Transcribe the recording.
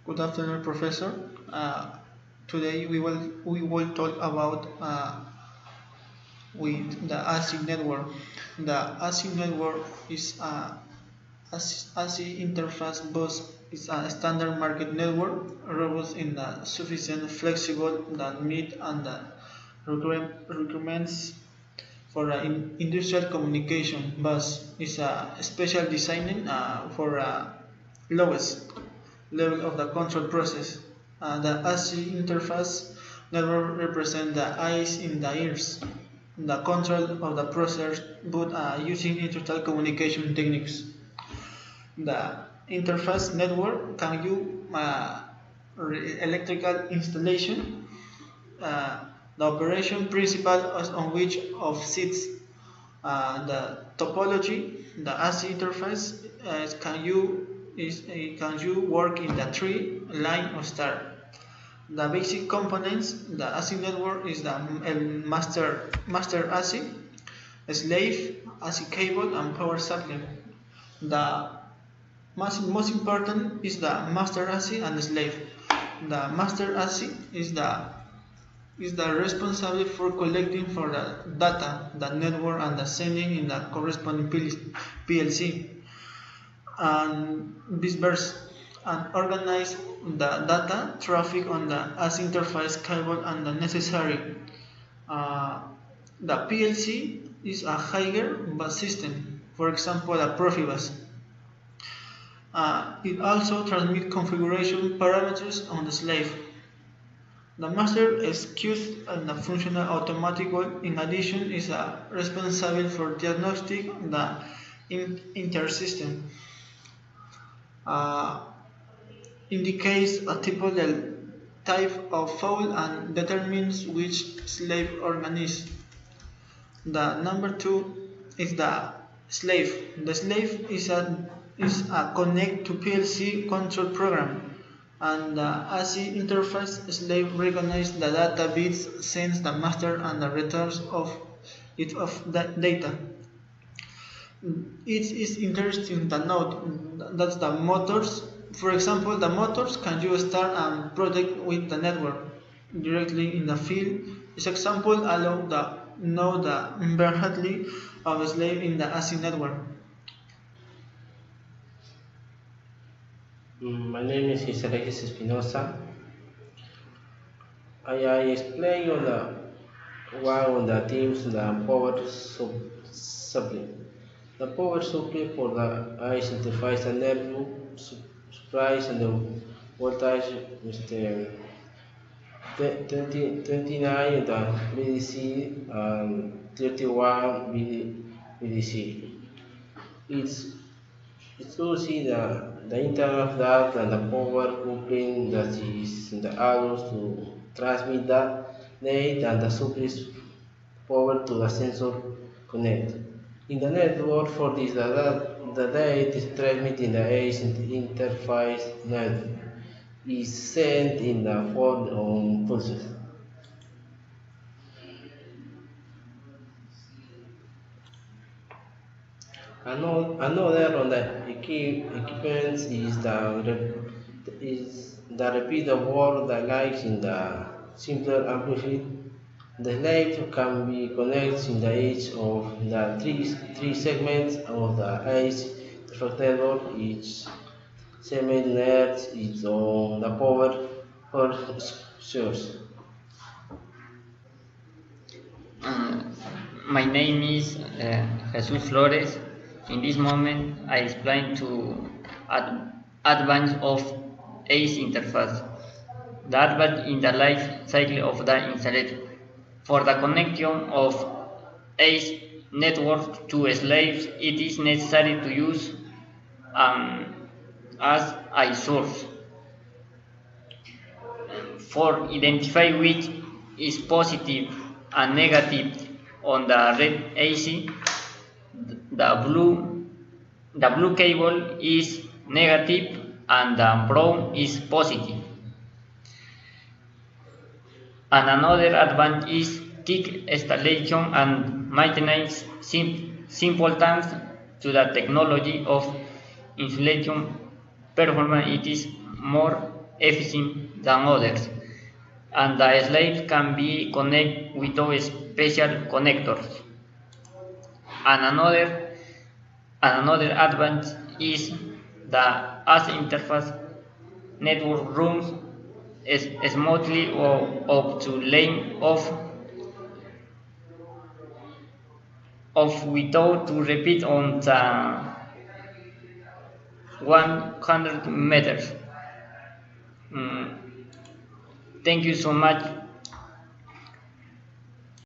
Good afternoon, Professor. Today we will talk about with the ASIC network. The ASIC network is a ASIC interface bus is a standard market network, robust in the sufficient flexible that meet and the requirements for industrial communication. Bus is a special design for lowest level of the control process. The ASCII interface never represents the eyes in the ears. The control of the process but using digital communication techniques. The interface network can use electrical installation. The operation principle on which of sits the topology, the ASCII interface can you work in the tree, line, or star. The basic components, the ASIC network is the master ASIC, slave, ASIC cable, and power supply. The most important is the master ASIC and the slave. The master ASIC is the responsible for collecting for the data, the network, and the sending in the corresponding PLC, and vice versa, and organize the data traffic on the ASIC interface cable and the necessary. Uh, the PLC is a higher bus system, for example, a Profibus. It also transmits configuration parameters on the slave. The master executes the functional automatically. In addition, is responsible for diagnostic the intersystem. Uh, Indicates a typical type of fault and determines which slave organism. The number two is the slave. The slave is a connect to PLC control program, and the ASIC interface slave recognizes the data bits, sends the master, and the returns of that data. It is interesting to note that the motors, for example, the motors can you start and project with the network directly in the field. This example allows the know the inherently of a slave in the ASIC network. My name is Giselaguis Espinosa. I explain on the one of the teams the power supply. The power supply for the ICE interface and network supplies and the voltage with the 29 the VDC and 31 VDC. It's it's also the internet that and the power coupling that is in the allows to transmit the data and the supplies power to the sensor connect. In the network for this the data is transmitted in the ACE interface network is sent in the form of pulses. Another on the equipment is the repeater word that lies in the simpler amplifier. The slave can be connected in the edge of the three segments of the edge network. Each segment needs its own the power source. Uh, my name is Jesus Flores. In this moment, I explain to advance of ACE interface. The advance in the life cycle of the installer. For the connection of ACE network to slaves, it is necessary to use as a source for identify which is positive and negative on the red AC. The blue cable is negative and the brown is positive. And another advantage is quick installation and maintenance simple thanks to the technology of insulation performance. It is more efficient than others, and the slave can be connected without special connectors. And another advantage is the as interface network runs smoothly or up to lane of without to repeat on the 100 meters. Thank you so much